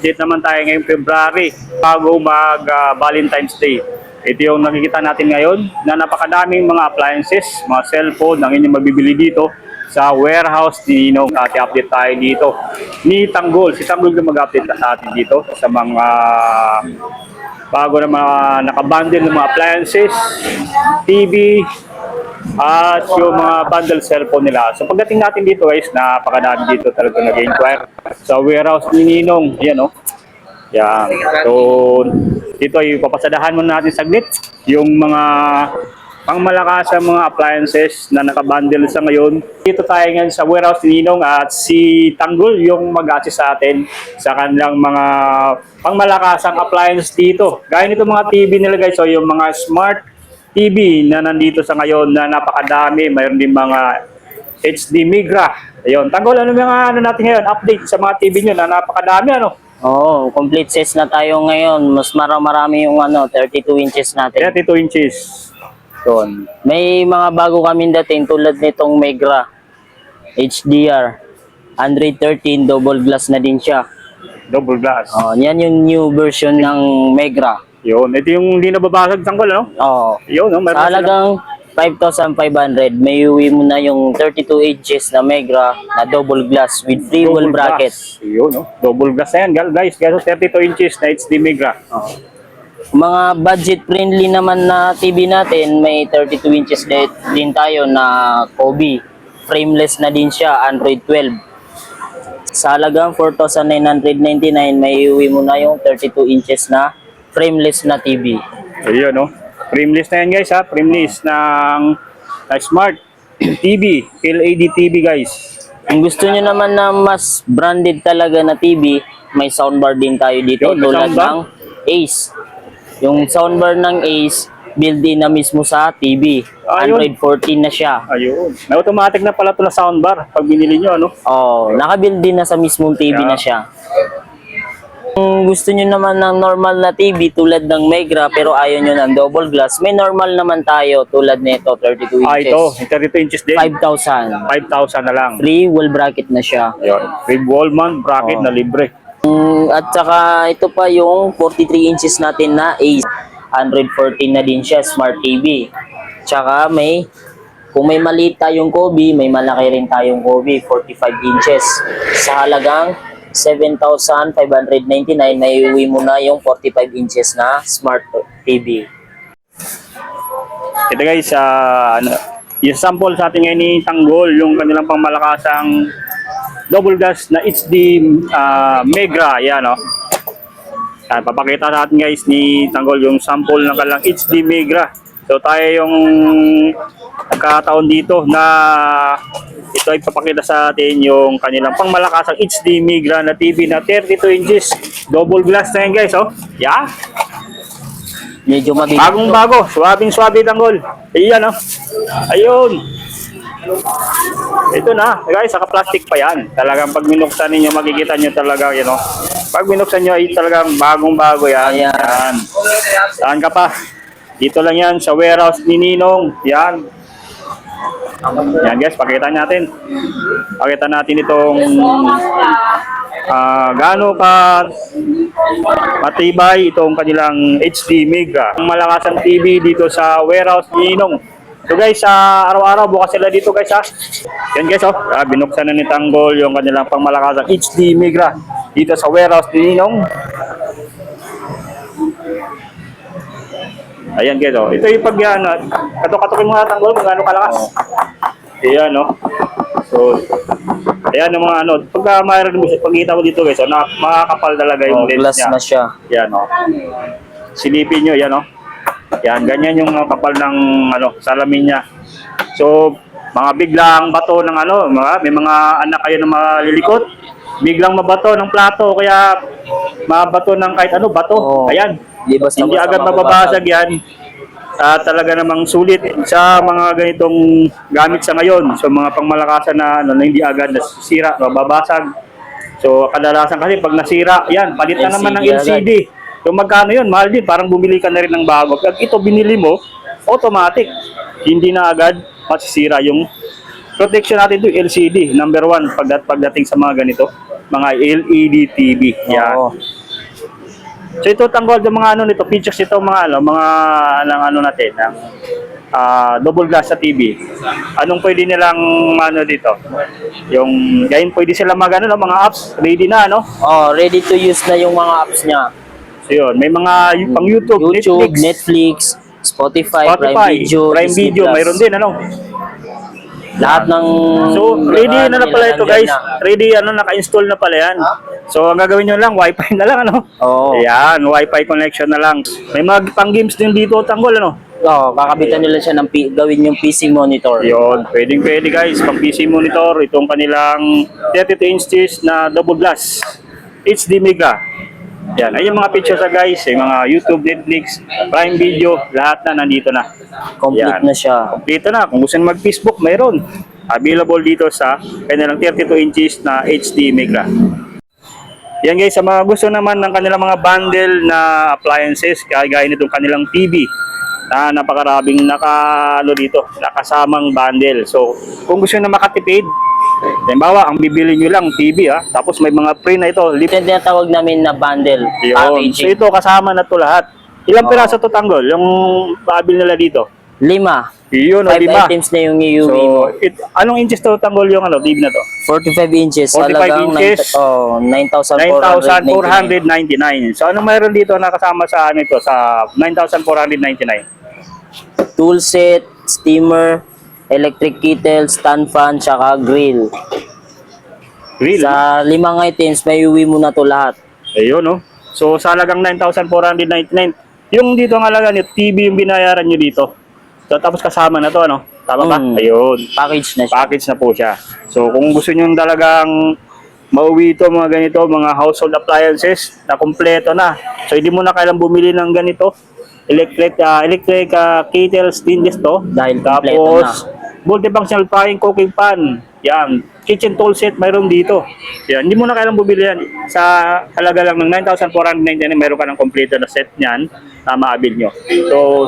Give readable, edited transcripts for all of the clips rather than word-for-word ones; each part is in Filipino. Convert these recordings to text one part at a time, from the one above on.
update naman tayo ngayong February bago mag Valentine's Day. Ito yung nakikita natin ngayon na napakadaming mga appliances, mga cellphone ang inyong mabibili dito sa warehouse ni Ninong. At update tayo dito ni Tanggol. Si Tanggol yung mag-update sa atin dito sa mga bago na mga nakabundle ng mga appliances, TV, at yung mga bundle cellphone nila. So pagdating natin dito guys, napakadami dito talaga nag-inquire sa warehouse ni Ninong. Yan o. Yan. So dito ay papasadahan muna natin saglit yung mga pangmalakas sa mga appliances na nakabundle sa ngayon. Dito tayo ngayon sa warehouse ni Ninong at si Tanggol yung mag-assist sa atin sa kanilang mga pangmalakasang appliance dito. Gaya nito mga TV nila guys, so yung mga smart TV na nandito sa ngayon na napakadami. Mayroon din mga HD Migra. Ayun, Tanggol, ano mga natin ngayon? Update sa mga TV nyo na napakadami ano? Oo, complete sets na tayo ngayon. Mas marami yung 32 inches natin. 32 inches. Doon. May mga bago kami dating tulad nitong Migra HDR 113 double glass na din siya. Double glass. Oh, yan yung new version ng Migra. Yun, ito yung hindi nababasag, Tanggol, ano? Oo. Yun, no? Sa halagang 5,500, may uwi mo na yung 32 inches na Migra na double glass with free wall bracket. Yun, no? Double glass na yan, guys. Kaya 32 inches na HD Migra. Mga budget friendly naman na TV natin, may 32 inches din tayo na Kobe. Frameless na din siya, Android 12. Sa halagang 4,999, may uwi mo na yung 32 inches na frameless na TV. Ayun, no? Frameless na yan, guys, ha? Frameless ng smart TV, LED TV, guys. Kung gusto nyo naman na mas branded talaga na TV, may soundbar din tayo dito. Yun, tulad ng Ace. Yung soundbar ng Ace, built-in na mismo sa TV. Ayun. Android 14 na siya. Ayun. May automatic na pala ito na soundbar pag binili nyo, ano? Oh, naka-built-in na sa mismong TV na siya. Kung gusto nyo naman ng normal na TV tulad ng Migra pero ayaw nyo ng double glass, may normal naman tayo tulad nito, 32 inches. Ito, 32 inches din. 5,000. 5,000 na lang. Free wall bracket na siya. Ayun. Free wall mount bracket na libre. At saka ito pa yung 43 inches natin na Ace. 114 na din siya, Smart TV. Tsaka kung may maliit tayong Kobe, may malaki rin tayong Kobe, 45 inches. Sa halagang 7,599, naiuwi mo na yung 45 inches na Smart TV. Ito guys, yung sample sa atin ngayon ni Tanggol, yung kanilang pangmalakasang double glass na HD Migra. Yan, no? Yan, papakita natin guys ni Tanggol yung sample ng kanilang HD Migra. So tayo yung nagkataon dito na ito ay papakita sa atin yung kanilang pangmalakasang HD Migra na TV na 32 inches. Double glass na yan guys, oh. Yeah. Medyo mabigat. Bagong bago, swabing-swabe Tanggol. Ayan, oh. Ayun. Ito na, guys, saka-plastic pa yan. Talagang pag minuksan ninyo, makikita nyo talaga, you know. Pag minuksan nyo, ay talagang bagong-bago yan. Ayan. Saan ka pa? Dito lang yan, sa warehouse ni Ninong. Yan. Yan guys, pakita natin. Pakita natin itong gaano ka matibay itong kanilang HD Migra. Ang malakasang TV dito sa warehouse ni Ninong. So guys, araw-araw bukas sila dito guys ha. Yan guys, oh. Binuksan na ni Tanggol yung kanilang pangmalakasang HD Migra dito sa warehouse ni Ninong. Ayan guys, oh. Ito yung katok-katokin mga Tanggol kung gaano kalakas. Ayan, no. So, ayan ang mga pagka mayroon mo pagkita mo dito guys, makakapal talaga yung lens glass niya. na siya. Yan, no. Silipin nyo, yan, no. Yan, ganyan yung kapal ng salamin niya. So, mga biglang bato ng may mga anak kayo na malilikot, biglang mabato ng plato, kaya mabato ng kahit bato. Oh. Ayan. Basta Hindi agad mababasag yan. Talaga namang sulit sa mga ganitong gamit sa ngayon. So mga pangmalakasan na hindi agad nasisira, mababasag. So kadalasan kasi pag nasira, yan, palit na naman ng LCD. So magkano yun? Mahal din. Parang bumili ka na rin ng bago. Pag ito binili mo, automatic. Hindi na agad masisira yung protection natin ito, LCD, number 1 pagdating sa mga ganito, mga LED TV. Yan. Oo. So ito tanggol yung mga ano nito, features ito mga ano natin, ng double glass sa TV. Anong pwede nilang ano dito? Yung gayon pwede sila mga apps ready na ano. Oh, ready to use na yung mga apps niya. So yun, may mga pang YouTube, Netflix, Spotify, Prime Video, Prime Disney Video, Plus. mayroon din ano. Lahat ng So, ready na pala ito guys. na. Ready, naka-install na pala yan. So, ang gagawin nyo lang, wifi na lang, ano? Oo. Ayan, wifi connection na lang. May mga pang-games din dito, tanggol, ano? Oo, kakabitan nila siya ng gawin yung PC monitor. Yun, pwede guys, pang PC monitor, itong kanilang 32 inches na double glass. HD Mega. Yan, ay yung mga pictures guys, yung mga YouTube, Netflix, Prime Video, lahat na nandito na. Complete Yan. na siya. Dito na, kung gusto nyo mag-Facebook, mayroon. Available dito sa kanilang 32 inches na HD Mega. Yan guys, sa mga gusto naman ng kanilang mga bundle na appliances, gaya nitong kanilang TV, na napakarabing nakasamang bundle. So, kung gusto nyo na makatipid, halimbawa, ang bibili nyo lang TV tapos may mga free na ito. Ito yung tinatawag namin na bundle. Yun. So Packaging. ito kasama na to lahat. Ilang piraso to tanggol? Yung babil nila dito? 5. Yun, 5 5. items na yung iuwi So, mo. anong inches to tanggol yung TV na to? 45 inches. 45 Halagang inches. 9,499. 9,499. So, anong mayroon dito na kasama sa ano ito? Sa 9,499? Tool set, steamer, electric kettle, stand fan, tsaka grill. Grill? Sa 5 items, may uwi mo na to lahat. Ayun, no? So, sa halagang 9,499. Yung dito ang halaga nito, TV yung binayaran nyo dito. So, tapos kasama na to, ano? Tama ba? Ayun. Package na siya. Package na po siya. So, kung gusto nyo talagang mauwi ito, mga ganito, mga household appliances na kompleto na. So, hindi mo na kailang bumili ng ganito. Electric kettle, stainless to. Dahil kompleto Tapos, multifunctional frying cooking pan. Yan. Kitchen tool set, mayroon dito. Yan. Hindi mo na kailang bumili yan. Sa halaga lang ng 9,499, meron ka ng kompleto na set niyan na maabil nyo. So,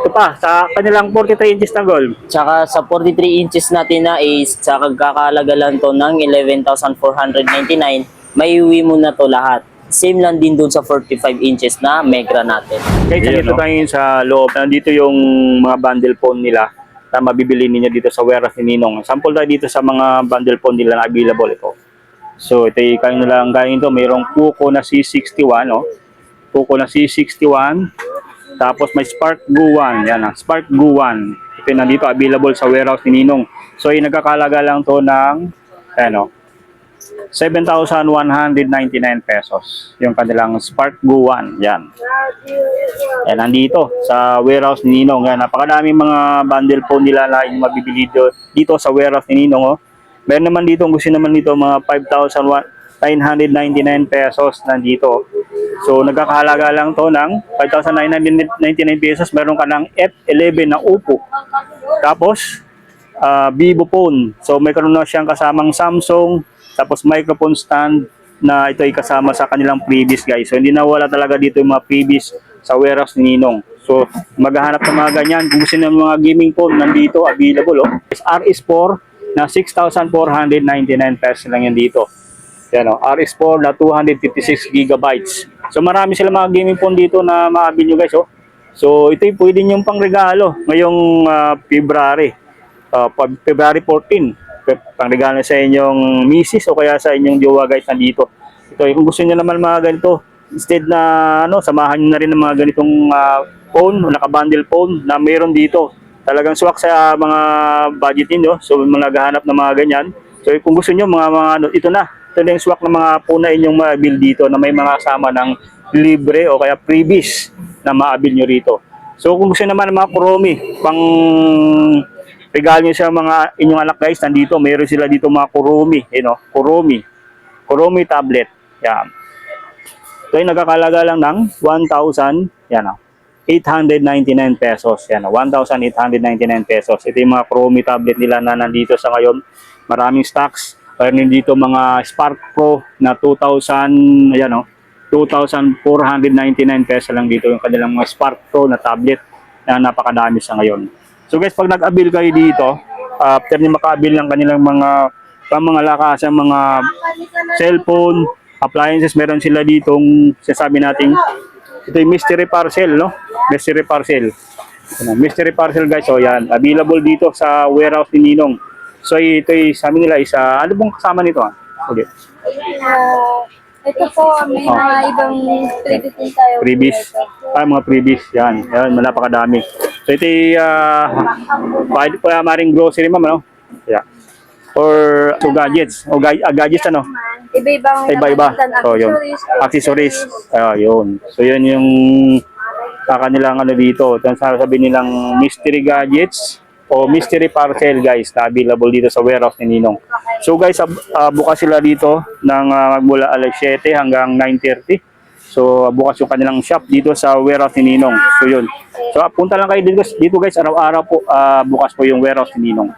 ito pa, sa kanilang 43 inches na gold. Tsaka sa 43 inches natin na is, sa kagkakalaga lang to ng 11,499, may uwi mo na to lahat. Same lang din dun sa 45 inches na Megra natin. Guys, dito tayo sa loob. Nandito yung mga bundle phone nila na mabibili ninyo dito sa warehouse ni Ninong. Sample tayo dito sa mga bundle phone nila na available ito. So, ito yung kayo nilang gawin ito. Mayroong Poco na C61, no? Poco na C61. Tapos may Spark Go 1. Yan, Spark Go 1. Ito yung nandito available sa warehouse ni Ninong. So, yung nagkakalaga lang to ng 7,199 pesos. Yung kanilang Spark Go 1. Yan. Yan, nandito sa warehouse ni Ninong. Yan, napakadaming mga bundle phone nila na yung mabibili dito sa warehouse ni Ninong. Oh. Meron naman dito, gusto naman dito, mga 5,999 pesos nandito. So, nagkakahalaga lang to ng 5,999 pesos. Meron ka ng F11 na Oppo. Tapos, Vivo phone. So, may karoon na siyang kasamang Samsung. Tapos, microphone stand na ito ay kasama sa kanilang previous guys. So, hindi nawala talaga dito yung mga previous sa warehouse ni Ninong. So, maghahanap ng mga ganyan. Kung gusto ng mga gaming phone, nandito, available. RS4 na 6,499 pesos lang yan dito. Yan, RS4 na 256 gigabytes. So, marami sila mga gaming phone dito na maabil nyo guys. So, ito yung pwede nyo pang regalo ngayong February 14. Pang regalo sa inyong misis o kaya sa inyong jowa guys nandito. Ito, kung gusto niyo naman mga ganito, instead na samahan niyo na rin ng mga ganitong phone, naka-bundle phone na meron dito. Talagang swak sa mga budget niyo. So, mga naghahanap ng mga ganyan. So, kung gusto niyo ito na. Ito na yung swak ng mga phone na inyong maabil dito na may mga kasama ng libre o kaya freebies na maabil nyo rito. So, kung gusto naman ng mga Kuromi, pang regalo nyo sa mga inyong anak guys, nandito, mayroon sila dito mga Kuromi, Kuromi tablet. Yan. So, yung nagkakalaga lang ng 1,899 pesos. Yan, 1,899 pesos. Ito yung mga Kuromi tablet nila na nandito sa ngayon. Maraming stocks. Mayroon dito mga Spark Pro na 2,499 pesos lang dito yung kanilang mga Spark Pro na tablet na napakadami sa ngayon. So guys, pag nag-avail kayo dito, after niya makabil ng kanilang mga pangangalakas, mga cellphone, appliances, meron sila ditong sasabi natin, ito yung mystery parcel, no? Mystery parcel. Mystery parcel guys, so yan, available dito sa warehouse ni Ninong. So ito yung sabi nila isa, ano bang kasama nito? Okay. Ito po, may mga ibang freebies din tayo. Freebies. Mga freebies. Yan. Yan, napakadami. So ito yung pwede pa maring grocery ma'am, ano? Yeah. Or so gadgets. O gadgets ano? Iba-iba. So yun. Accessories. Yun. So yun yung kanilang ano dito. Ito ang sasabihin nilang mystery gadgets o mystery parcel guys na available dito sa warehouse ni Ninong. So guys, bukas sila dito ng magmula alas 7 hanggang 9:30. So bukas yung kanilang shop dito sa warehouse ni Ninong. So yun. So punta lang kayo dito guys, araw-araw po bukas po yung warehouse ni Ninong.